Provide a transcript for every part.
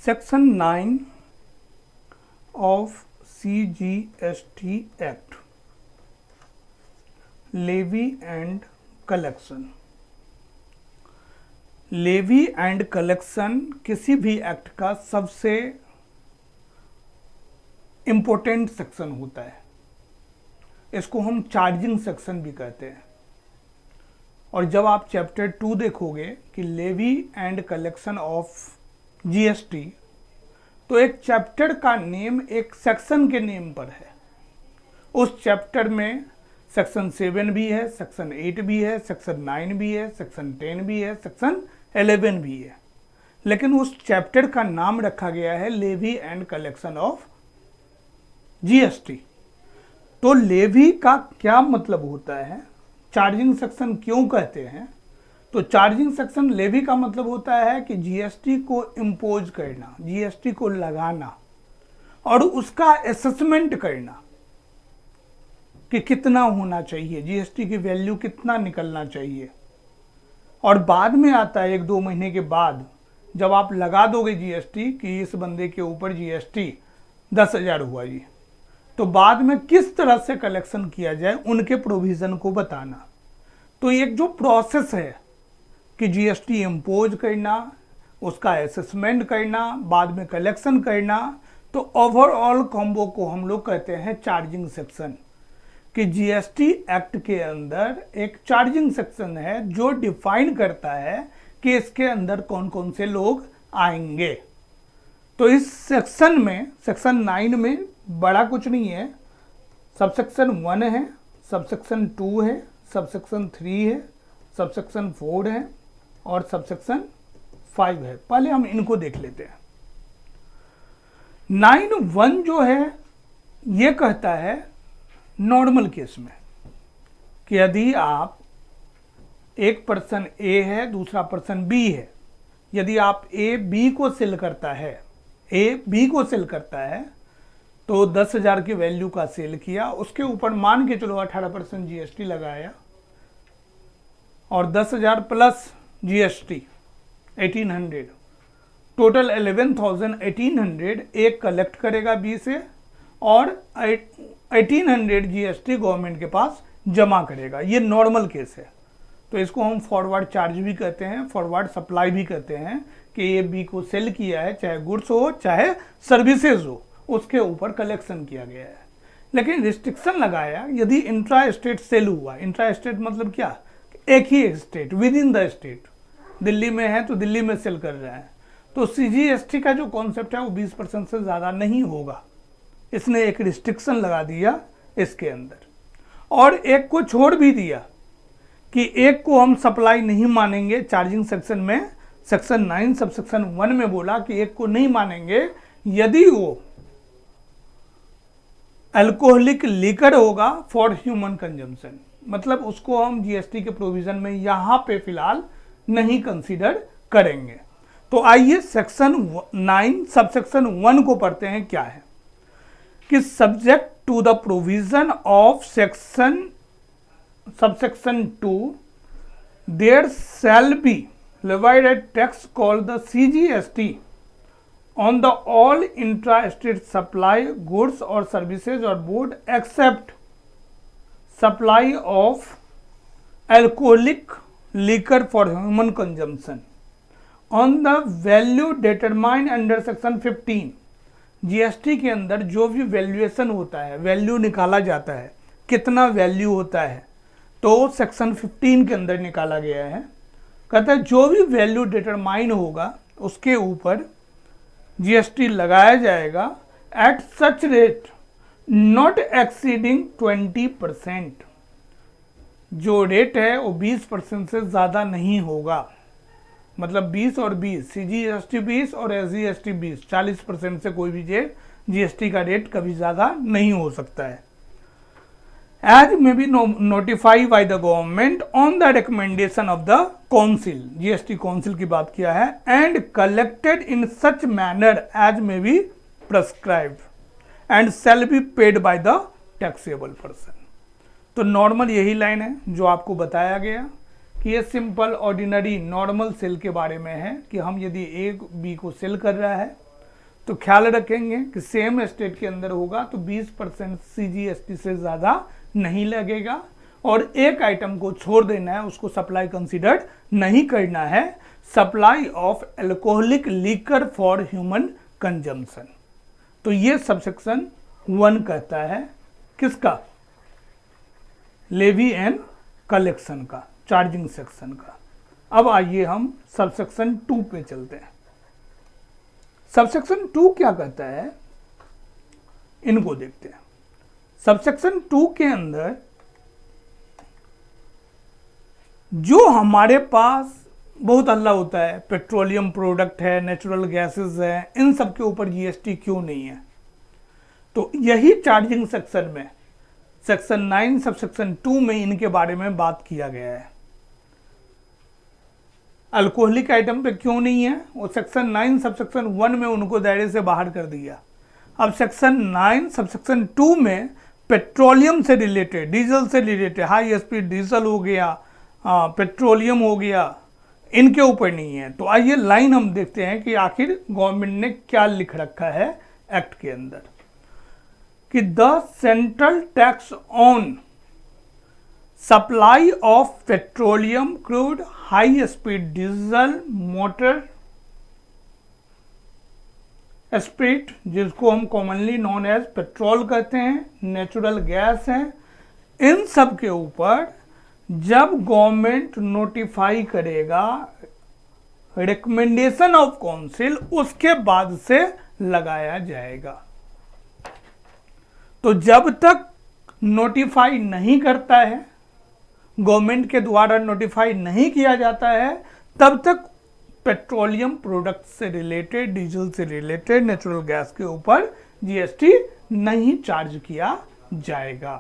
Section 9 of CGST act, levy and collection. Levy and collection किसी भी act का सबसे इम्पोर्टेंट सेक्शन होता है। इसको हम चार्जिंग सेक्शन भी कहते हैं। और जब आप चैप्टर 2 देखोगे कि levy and collection of GST, तो एक चैप्टर का नेम एक सेक्शन के नेम पर है। उस चैप्टर में सेक्शन 7 भी है, सेक्शन 8 भी है, सेक्शन 9 भी है, सेक्शन 10 भी है, सेक्शन 11 भी है, लेकिन उस चैप्टर का नाम रखा गया है levy and collection of GST। तो लेवी का क्या मतलब होता है, चार्जिंग सेक्शन क्यों कहते हैं? तो चार्जिंग सेक्शन लेवी का मतलब होता है कि GST को इम्पोज करना, GST को लगाना और उसका असेसमेंट करना कि कितना होना चाहिए, GST की वैल्यू कितना निकलना चाहिए। और बाद में आता है 1-2 महीने के बाद, जब आप लगा दोगे GST कि इस बंदे के ऊपर GST 10,000 हुआ जी, तो बाद में किस तरह से कलेक्शन किया जाए उनके प्रोविजन को बताना। तो एक जो प्रोसेस है कि GST इम्पोज करना, उसका असेसमेंट करना, बाद में कलेक्शन करना, तो ओवरऑल कॉम्बो को हम लोग कहते हैं चार्जिंग सेक्शन। कि GST एक्ट के अंदर एक चार्जिंग सेक्शन है जो डिफाइन करता है कि इसके अंदर कौन कौन से लोग आएंगे। तो इस सेक्शन में, सेक्शन 9 में बड़ा कुछ नहीं है। सबसेक्शन 1 है, सबसेक्शन 2 है, सबसेक्शन 3 है, सबसेक्शन 4 है और सबसेक्शन 5 है। पहले हम इनको देख लेते हैं। 9(1) जो है ये कहता है नॉर्मल केस में कि यदि आप एक पर्सन A है, दूसरा पर्सन B है, यदि आप A B को सेल करता है, A B को सेल करता है, तो 10,000 की वैल्यू का सेल किया, उसके ऊपर मान के चलो 18% GST लगाया और 10,000 प्लस GST 1800, टोटल 11,1800 एक कलेक्ट करेगा B से और 1800 GST गवर्नमेंट के पास जमा करेगा। ये नॉर्मल केस है। तो इसको हम फॉरवर्ड चार्ज भी कहते हैं, फॉरवर्ड सप्लाई भी कहते हैं कि ये B को सेल किया है, चाहे गुड्स हो चाहे सर्विसेज हो, उसके ऊपर कलेक्शन किया गया है। लेकिन रिस्ट्रिक्शन लगाया यदि इंट्रा स्टेट सेल हुआ। इंट्रा स्टेट मतलब क्या? एक ही state, within the state. Delhi में है तो दिल्ली में सेल कर रहा है, तो CGST का जो कॉन्सेप्ट है वो 20% से ज़्यादा नहीं होगा। इसने एक रिस्ट्रिक्शन लगा दिया इसके अंदर, और एक को छोड़ भी दिया कि एक को हम सप्लाई नहीं मानेंगे। चार्जिंग सेक्शन में सेक्शन 9 सबसेक्शन 1 में बोला कि एक को नहीं मानेंगे यदि वो अल्कोहलिक लीकर होगा फॉर ह्यूमन कंजम्पशन। मतलब उसको हम GST के प्रोविजन में यहां पे फिलहाल नहीं कंसीडर करेंगे। तो आइए सेक्शन 9 सबसेक्शन 1 को पढ़ते हैं। क्या है कि subject to the provision of section subsection 2 there shall be levied a tax called the CGST on the all intra-state supply goods or services or board except supply of alcoholic liquor for human consumption on the value determined under section 15। GST के अंदर जो भी valuation होता है, value निकाला जाता है, कितना वैल्यू होता है, तो सेक्शन 15 के अंदर निकाला गया है। कहता है जो भी वैल्यू डिटरमाइन होगा उसके ऊपर GST लगाया जाएगा at such rate not exceeding 20%। जो रेट है वो 20% से ज़्यादा नहीं होगा। मतलब 20 और 20, CGST 20 और SGST 20, 40% से कोई भी GST का रेट कभी ज़्यादा नहीं हो सकता है। As may be notified by the government on the recommendation of the council, GST council की बात किया है, and collected in such manner as may be prescribed and shall be paid by the taxable person। तो normal यही line है जो आपको बताया गया कि ये सिंपल ऑर्डिनरी नॉर्मल सेल के बारे में है कि हम यदि A B को सेल कर रहा है तो ख्याल रखेंगे कि सेम स्टेट के अंदर होगा तो 20% CGST से ज़्यादा नहीं लगेगा, और एक आइटम को छोड़ देना है, उसको सप्लाई कंसिडर्ड नहीं करना है, supply of alcoholic liquor for human consumption. तो ये सबसेक्शन 1 कहता है किसका, लेवी एंड कलेक्शन का, चार्जिंग सेक्शन का। अब आइए हम सबसेक्शन 2 पे चलते हैं। सबसेक्शन 2 क्या कहता है, इनको देखते हैं। सबसेक्शन 2 के अंदर जो हमारे पास बहुत हल्ला होता है, पेट्रोलियम प्रोडक्ट है, नेचुरल गैसेस है, इन सब के ऊपर GST क्यों नहीं है, तो यही चार्जिंग सेक्शन में सेक्शन 9 सबसेक्शन 2 में इनके बारे में बात किया गया है। अल्कोहलिक आइटम पे क्यों नहीं है, वो सेक्शन 9 सबसेक्शन 1 में उनको दायरे से बाहर कर दिया। अब सेक्शन 9 सबसेक्शन 2 में पेट्रोलियम से रिलेटेड, डीजल से रिलेटेड, हाई स्पीड डीजल हो गया, पेट्रोलियम हो गया, इनके ऊपर नहीं है। तो आइए लाइन हम देखते हैं कि आखिर गवर्नमेंट ने क्या लिख रखा है एक्ट के अंदर, कि the central tax on supply of petroleum crude high speed diesel motor spirit, जिसको हम कॉमनली नॉन एज पेट्रोल कहते हैं, नेचुरल गैस है, इन सब के ऊपर जब गवर्नमेंट नोटिफाई करेगा रिकमेंडेशन ऑफ काउंसिल, उसके बाद से लगाया जाएगा। तो जब तक नोटिफाई नहीं करता है, गवर्नमेंट के द्वारा नोटिफाई नहीं किया जाता है, तब तक पेट्रोलियम प्रोडक्ट से रिलेटेड, डीजल से रिलेटेड, नेचुरल गैस के ऊपर GST नहीं चार्ज किया जाएगा।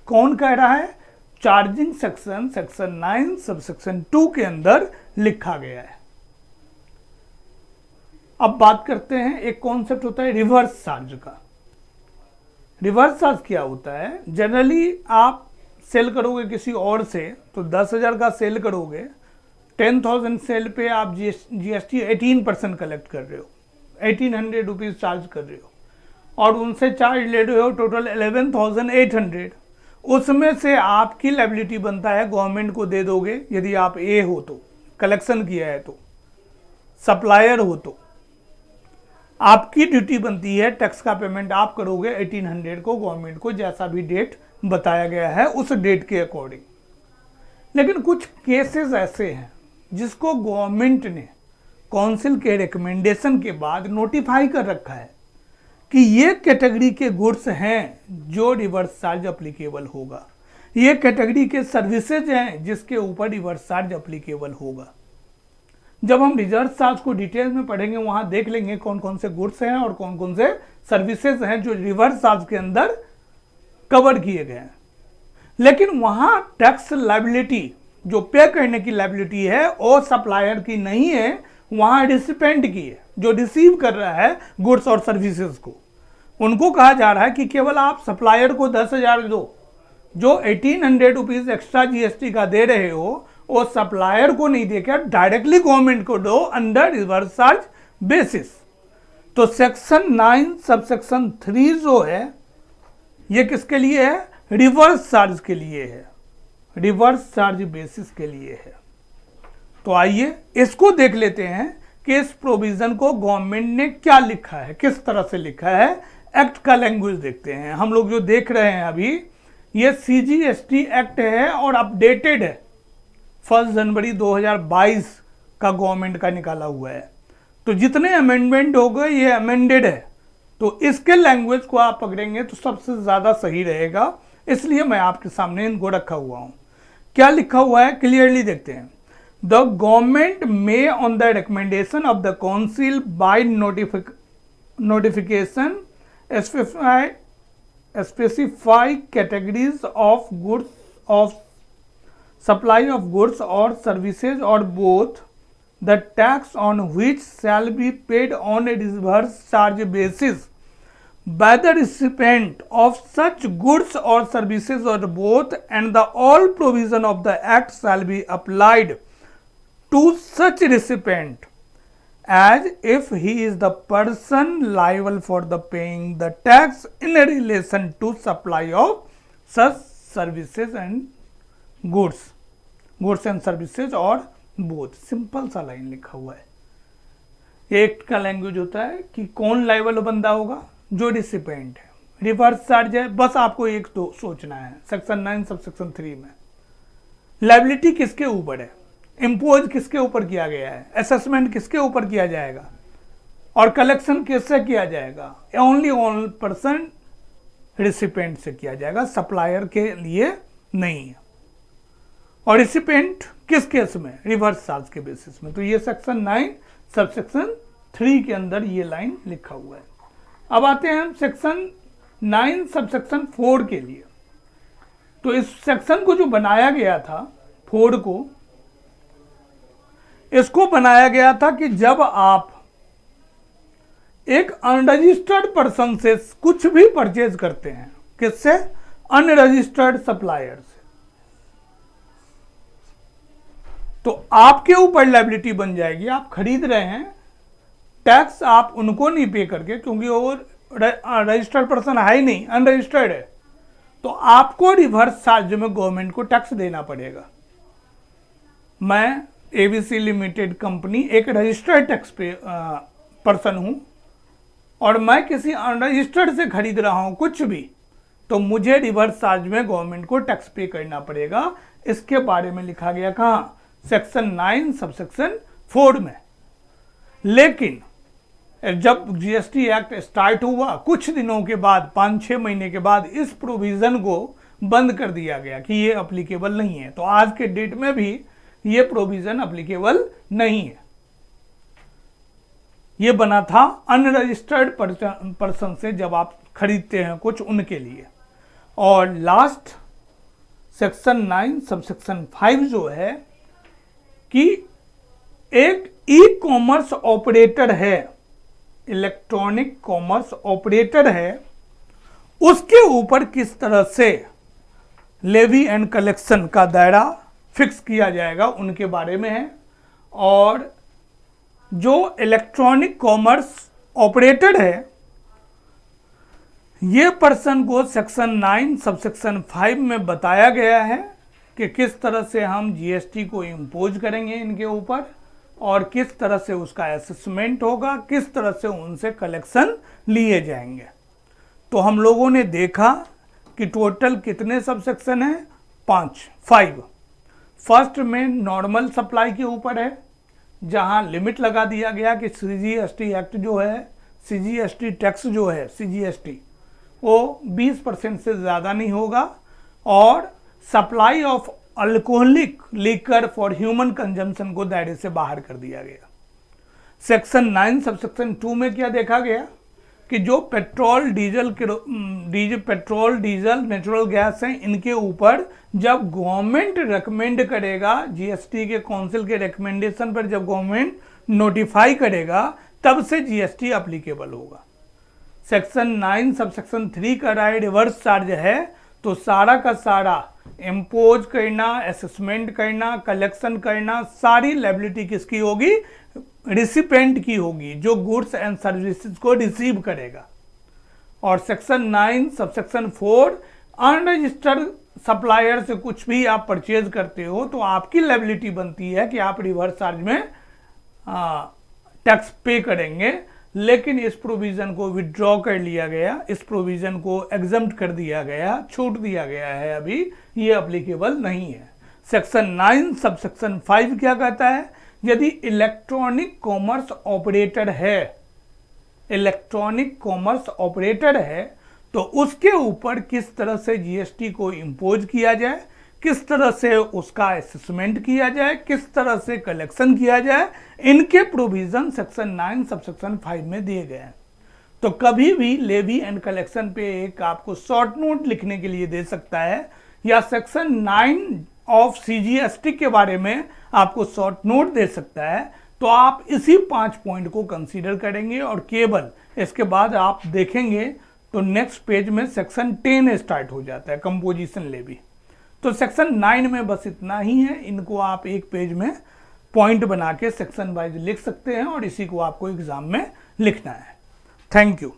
कौन कह रहा है, चार्जिंग सेक्शन सेक्शन 9 सबसेक्शन 2 के अंदर लिखा गया है। अब बात करते हैं, एक कॉन्सेप्ट होता है रिवर्स चार्ज का। रिवर्स चार्ज क्या होता है, जनरली आप सेल करोगे किसी और से तो 10,000 का सेल करोगे, 10,000 सेल पे आप GST 18% कलेक्ट कर रहे हो, 1800 रुपीज़ चार्ज कर रहे हो, और उनसे चार्ज ले रहे हो टोटल 11,800। उसमें से आपकी लायबिलिटी बनता है, गवर्नमेंट को दे दोगे यदि आप ए हो तो, कलेक्शन किया है तो, सप्लायर हो तो आपकी ड्यूटी बनती है, टैक्स का पेमेंट आप करोगे 1800 को गवर्नमेंट को, जैसा भी डेट बताया गया है उस डेट के अकॉर्डिंग। लेकिन कुछ केसेस ऐसे हैं जिसको गवर्नमेंट ने काउंसिल के रिकमेंडेशन के बाद नोटिफाई कर रखा है कि ये कैटेगरी के गुड्स हैं जो रिवर्स चार्ज अप्लीकेबल होगा, ये कैटेगरी के सर्विसेज हैं जिसके ऊपर रिवर्स चार्ज अप्लीकेबल होगा। जब हम रिवर्स चार्ज को डिटेल में पढ़ेंगे, वहां देख लेंगे कौन कौन से गुड्स हैं और कौन कौन से सर्विसेज हैं जो रिवर्स चार्ज के अंदर कवर किए गए हैं। लेकिन वहां टैक्स लायबिलिटी, जो पे करने की लायबिलिटी है, और सप्लायर की नहीं है, वहां रिसिपेंट की है, जो रिसीव कर रहा है गुड्स और सर्विसेज को। उनको कहा जा रहा है कि केवल आप सप्लायर को 10,000 दो, जो 1800 रुपीज एक्स्ट्रा GST का दे रहे हो, वो सप्लायर को नहीं देकर डायरेक्टली गवर्नमेंट को दो अंडर रिवर्स चार्ज बेसिस। तो सेक्शन 9 सबसेक्शन 3 जो है ये किसके लिए है, रिवर्स चार्ज के लिए है, रिवर्स चार्ज बेसिस के लिए है। तो आइए इसको देख लेते हैं कि इस प्रोविजन को गवर्नमेंट ने क्या लिखा है, किस तरह से लिखा है। एक्ट का लैंग्वेज देखते हैं। हम लोग जो देख रहे हैं अभी, ये CGST एक्ट है और अपडेटेड है, 1 जनवरी 2022 का गवर्नमेंट का निकाला हुआ है। तो जितने अमेंडमेंट हो गए ये अमेंडेड है, तो इसके लैंग्वेज को आप पकड़ेंगे तो सबसे ज़्यादा सही रहेगा, इसलिए मैं आपके सामने इनको रखा हुआ हूँ। क्या लिखा हुआ है क्लियरली देखते हैं। The government may on the recommendation of the council by notification specify categories of goods of supply of goods or services or both, the tax on which shall be paid on a reverse charge basis by the recipient of such goods or services or both, and the all provision of the act shall be applied to such recipient as if he is the person liable for the paying the tax in relation to supply of such services and goods and services और both। Simple सा line लिखा हुआ है। Act का language होता है कि कौन लाइबल बंदा होगा, जो रिसिपेंट है। रिवर्स चार्ज है, बस आपको एक तो सोचना है सेक्शन 9 सब सेक्शन 3 में लाइबिलिटी किसके ऊपर है, इम्पोज किसके ऊपर किया गया है, असेसमेंट किसके ऊपर किया जाएगा और कलेक्शन किससे किया जाएगा, ओनली ऑन पर्सन रिसिपेंट से किया जाएगा, सप्लायर के लिए नहीं है। और रिसिपेंट किस केस में, रिवर्स चार्ज के बेसिस में। तो ये सेक्शन 9 सब सेक्शन 3 के अंदर ये लाइन लिखा हुआ है। अब आते हैं हम सेक्शन 9 सब सेक्शन 4 के लिए। तो इस सेक्शन को जो बनाया गया था 4 को, इसको बनाया गया था कि जब आप एक अनरजिस्टर्ड पर्सन से कुछ भी परचेज करते हैं, किससे, अनरजिस्टर्ड सप्लायर से, तो आपके ऊपर लायबिलिटी बन जाएगी। आप खरीद रहे हैं, टैक्स आप उनको नहीं पे करके, क्योंकि वो रजिस्टर्ड पर्सन है ही नहीं, अनरजिस्टर्ड है, तो आपको रिवर्स चार्ज में गवर्नमेंट को टैक्स देना पड़ेगा। मैं एबीसी लिमिटेड कंपनी एक रजिस्टर्ड टैक्स पे पर्सन हूं और मैं किसी अनरजिस्टर्ड से खरीद रहा हूं कुछ भी, तो मुझे रिवर्स चार्ज में गवर्नमेंट को टैक्स पे करना पड़ेगा। इसके बारे में लिखा गया कहां, सेक्शन 9 सब सेक्शन 4 में। लेकिन जब जीएसटी एक्ट स्टार्ट हुआ कुछ दिनों के बाद, 5-6 महीने के बाद, इस प्रोविजन को बंद कर दिया गया कि ये अप्लीकेबल नहीं है। तो आज के डेट में भी ये प्रोविजन अप्लीकेबल नहीं है। ये बना था अनरजिस्टर्ड पर्सन से जब आप खरीदते हैं कुछ, उनके लिए। और लास्ट सेक्शन 9 सब सेक्शन 5 जो है कि एक ई कॉमर्स ऑपरेटर है, इलेक्ट्रॉनिक कॉमर्स ऑपरेटर है, उसके ऊपर किस तरह से लेवी एंड कलेक्शन का दायरा फिक्स किया जाएगा उनके बारे में है। और जो इलेक्ट्रॉनिक कॉमर्स ऑपरेटर है, ये पर्सन को सेक्शन 9 सब सेक्शन 5 में बताया गया है कि किस तरह से हम जीएसटी को इम्पोज करेंगे इनके ऊपर और किस तरह से उसका असेसमेंट होगा, किस तरह से उनसे कलेक्शन लिए जाएंगे। तो हम लोगों ने देखा कि टोटल कितने सब सेक्शन हैं, 5। फर्स्ट में नॉर्मल सप्लाई के ऊपर है, जहां लिमिट लगा दिया गया कि सीजीएसटी एक्ट जो है, सीजीएसटी टैक्स जो है, सीजीएसटी वो 20% से ज़्यादा नहीं होगा। और supply of alcoholic liquor for human consumption को दायरे से बाहर कर दिया गया। सेक्शन 9 सब सेक्शन 2 में क्या देखा गया कि जो पेट्रोल डीजल नेचुरल गैस हैं, इनके ऊपर जब गवर्नमेंट रेकमेंड करेगा, जीएसटी के काउंसिल के रिकमेंडेशन पर जब गवर्नमेंट नोटिफाई करेगा, तब से जीएसटी अप्लीकेबल होगा। सेक्शन 9 सब सेक्शन 3 का राय रिवर्स चार्ज है, तो सारा का सारा इम्पोज करना, असेसमेंट करना, कलेक्शन करना, सारी लायबिलिटी किसकी होगी, रिसिपेंट की होगी, जो गुड्स एंड सर्विसेज को रिसीव करेगा। और section 9 sub section 4 unregistered supplier से कुछ भी आप परचेज करते हो तो आपकी लायबिलिटी बनती है कि आप रिवर्स चार्ज में टैक्स पे करेंगे। लेकिन इस प्रोविजन को विड्रॉ कर लिया गया, इस प्रोविजन को एग्जम्प्ट कर दिया गया, छूट दिया गया है, अभी ये अप्लीकेबल नहीं है। सेक्शन 9 सब सेक्शन 5 क्या कहता है, यदि इलेक्ट्रॉनिक कॉमर्स ऑपरेटर है, इलेक्ट्रॉनिक कॉमर्स ऑपरेटर है, तो उसके ऊपर किस तरह से जीएसटी को इम्पोज किया जाए, किस तरह से उसका असेसमेंट किया जाए, किस तरह से कलेक्शन किया जाए, इनके प्रोविजन सेक्शन 9 सब सेक्शन 5 में दिए गए हैं। तो कभी भी लेवी एंड कलेक्शन पे एक आपको शॉर्ट नोट लिखने के लिए दे सकता है, या सेक्शन 9 ऑफ सीजीएसटी के बारे में आपको शॉर्ट नोट दे सकता है। तो आप इसी 5 पॉइंट को कंसीडर करेंगे और केवल इसके बाद आप देखेंगे तो नेक्स्ट पेज में सेक्शन 10 स्टार्ट हो जाता है, कंपोजिशन लेवी। तो सेक्शन 9 में बस इतना ही है, इनको आप एक पेज में पॉइंट बना के सेक्शन वाइज लिख सकते हैं और इसी को आपको एग्जाम में लिखना है। Thank you.